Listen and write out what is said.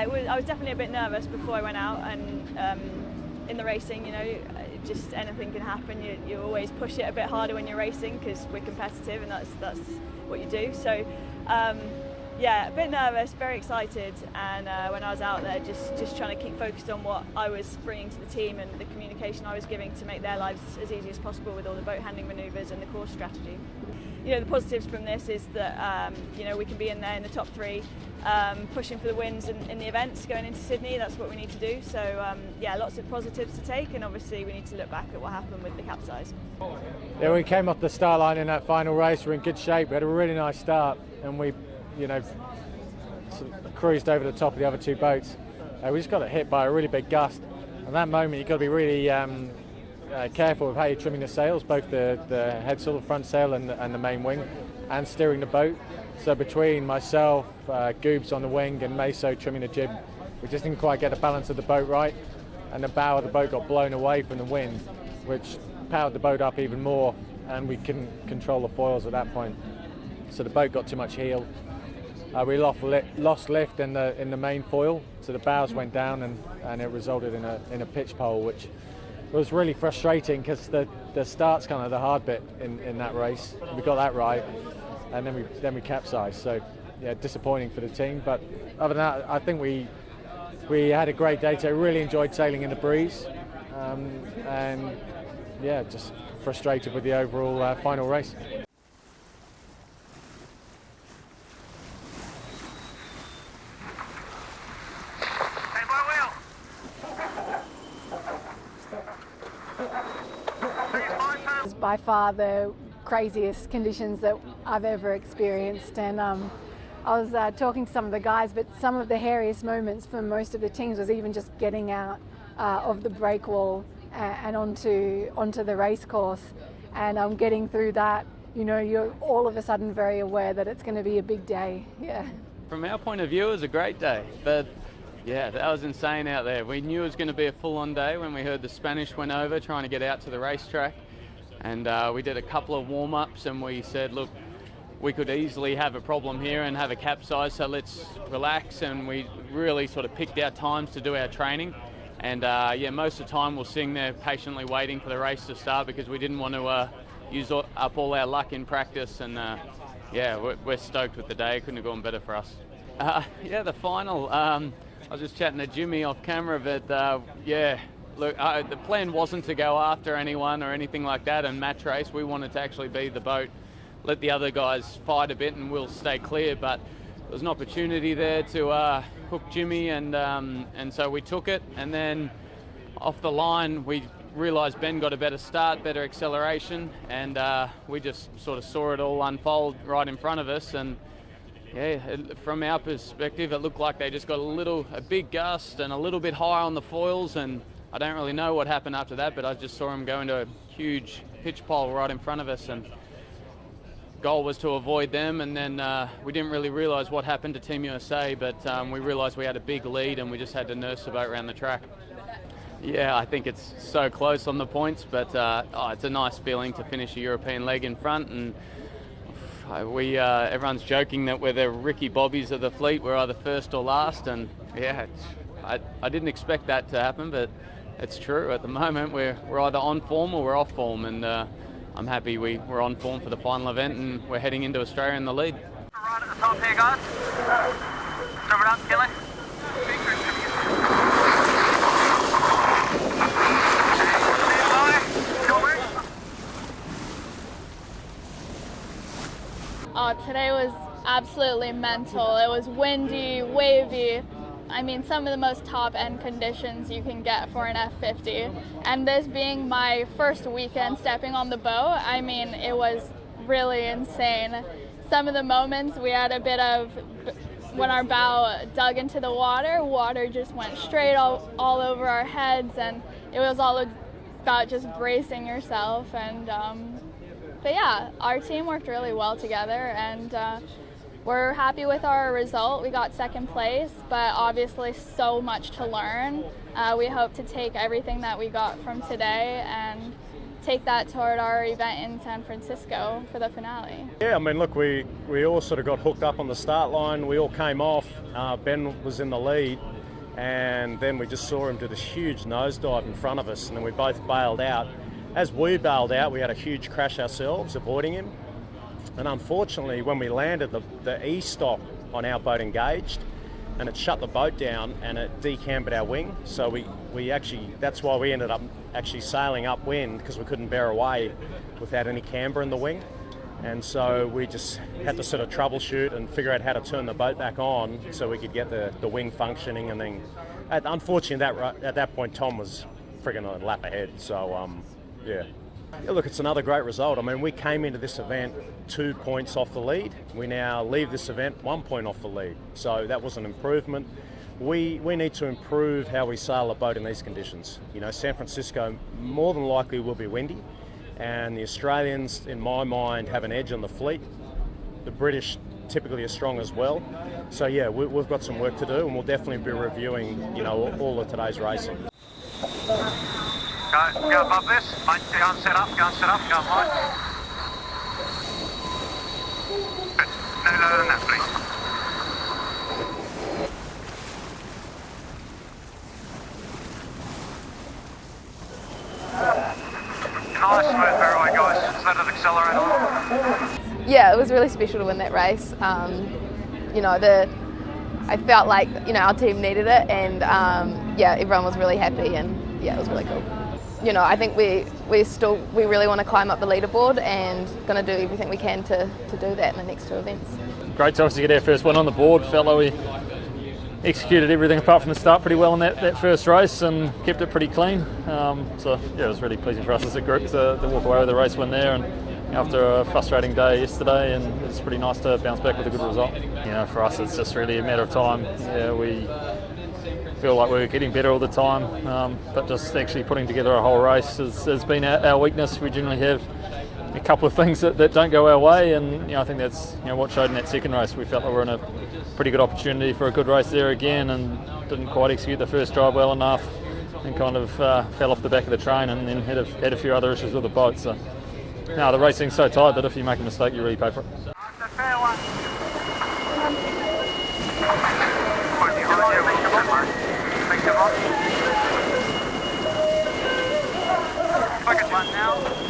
I was definitely a bit nervous before I went out, and in the racing, you know, just anything can happen. You always push it a bit harder when you're racing because we're competitive, and that's what you do. So yeah, a bit nervous, very excited, and when I was out there, just trying to keep focused on what I was bringing to the team and the communication I was giving to make their lives as easy as possible with all the boat handling manoeuvres and the course strategy. You know, the positives from this is that you know, we can be in there in the top 3, pushing for the wins in the events going into Sydney. That's what we need to do. So yeah, lots of positives to take, and obviously we need to look back at what happened with the capsize. Yeah, we came off the start line in that final race. We're in good shape. We had a really nice start, and we, you know, sort of cruised over the top of the other 2 boats. We just got hit by a really big gust. At that moment, you've got to be really careful with how you're trimming the sails, both the head sail, the front sail, and the main wing, and steering the boat. So between myself, Goobs on the wing, and Meso trimming the jib, we just didn't quite get the balance of the boat right, and the bow of the boat got blown away from the wind, which powered the boat up even more, and we couldn't control the foils at that point. So the boat got too much heel. We lost lift in the main foil, so the bows went down, and it resulted in a pitch pole, which was really frustrating because the start's kind of the hard bit in that race. We got that right, and then we capsized. So yeah, disappointing for the team. But other than that, I think we had a great day today. Really enjoyed sailing in the breeze, and yeah, just frustrated with the overall final race. By far the craziest conditions that I've ever experienced, and I was talking to some of the guys, but some of the hairiest moments for most of the teams was even just getting out of the break wall and onto the race course, and getting through that. You know, you're all of a sudden very aware that it's going to be a big day. Yeah. From our point of view, it was a great day, but yeah, that was insane out there. We knew it was going to be a full-on day when we heard the Spanish went over trying to get out to the racetrack. And we did a couple of warm-ups, and we said, look, we could easily have a problem here and have a capsize, so let's relax. And we really sort of picked our times to do our training. And yeah, most of the time we're sitting there patiently waiting for the race to start because we didn't want to use up all our luck in practice. And yeah, we're stoked with the day. It couldn't have gone better for us. Yeah, the final, I was just chatting to Jimmy off camera, but yeah. Look, the plan wasn't to go after anyone or anything like that and match race. We wanted to actually be the boat, let the other guys fight a bit, and we'll stay clear. But there was an opportunity there to hook Jimmy, and so we took it. And then off the line, we realised Ben got a better start, better acceleration, and we just sort of saw it all unfold right in front of us. And yeah, from our perspective, it looked like they just got a big gust and a little bit high on the foils, and I don't really know what happened after that, but I just saw him go into a huge pitch pole right in front of us, and goal was to avoid them. And then we didn't really realise what happened to Team USA, but we realised we had a big lead and we just had to nurse the boat around the track. Yeah, I think it's so close on the points, but it's a nice feeling to finish a European leg in front. And everyone's joking that we're the Ricky Bobbies of the fleet. We're either first or last, and yeah, I didn't expect that to happen, but it's true. At the moment, we're either on form or we're off form, and I'm happy we're on form for the final event, and we're heading into Australia in the lead. Right at the top here, guys. Cover it up, Kelly. Today was absolutely mental. It was windy, wavy. I mean, some of the most top-end conditions you can get for an F50. And this being my first weekend stepping on the boat, I mean, it was really insane. Some of the moments we had a bit of, when our bow dug into the water just went straight all over our heads, and it was all about just bracing yourself. And but yeah, our team worked really well together, and we're happy with our result. We got second place, but obviously so much to learn. We hope to take everything that we got from today and take that toward our event in San Francisco for the finale. Yeah, I mean, look, we all sort of got hooked up on the start line. We all came off. Ben was in the lead, and then we just saw him do this huge nosedive in front of us, and then we both bailed out. As we bailed out, we had a huge crash ourselves, avoiding him. And unfortunately, when we landed, the E-stop on our boat engaged, and it shut the boat down and it decambered our wing. So we actually, that's why we ended up actually sailing upwind, because we couldn't bear away without any camber in the wing. And so we just had to sort of troubleshoot and figure out how to turn the boat back on so we could get the wing functioning. And then, unfortunately, at that point, Tom was friggin' a lap ahead. So, yeah. Look, it's another great result. I mean, we came into this event 2 points off the lead. We now leave this event 1 point off the lead. So that was an improvement. We need to improve how we sail a boat in these conditions. You know, San Francisco more than likely will be windy, and the Australians, in my mind, have an edge on the fleet. The British typically are strong as well. So yeah, we've got some work to do, and we'll definitely be reviewing, you know, all of today's racing. Go above this. Go and set up, go and set up, go and line. Good. No lower than that, please. Nice smooth fairway, guys. Just let it accelerate on. Yeah, it was really special to win that race. You know, I felt like, you know, our team needed it, and yeah, everyone was really happy, and yeah, it was really cool. You know, I think we really want to climb up the leaderboard, and going to do everything we can to do that in the next 2 events. Great to obviously get our first one on the board. Felt like we executed everything apart from the start pretty well in that first race and kept it pretty clean. So yeah, it was really pleasing for us as a group to walk away with a race win there, and after a frustrating day yesterday, and it's pretty nice to bounce back with a good result. You know, for us it's just really a matter of time. Yeah, we feel like we're getting better all the time, but just actually putting together a whole race has been our weakness. We generally have a couple of things that don't go our way, and you know, I think that's, you know, what showed in that second race. We felt like we were in a pretty good opportunity for a good race there again, and didn't quite execute the first drive well enough, and kind of fell off the back of the train, and then had a few other issues with the boat. So no, the racing's so tight that if you make a mistake, you really pay for it. Quick one now.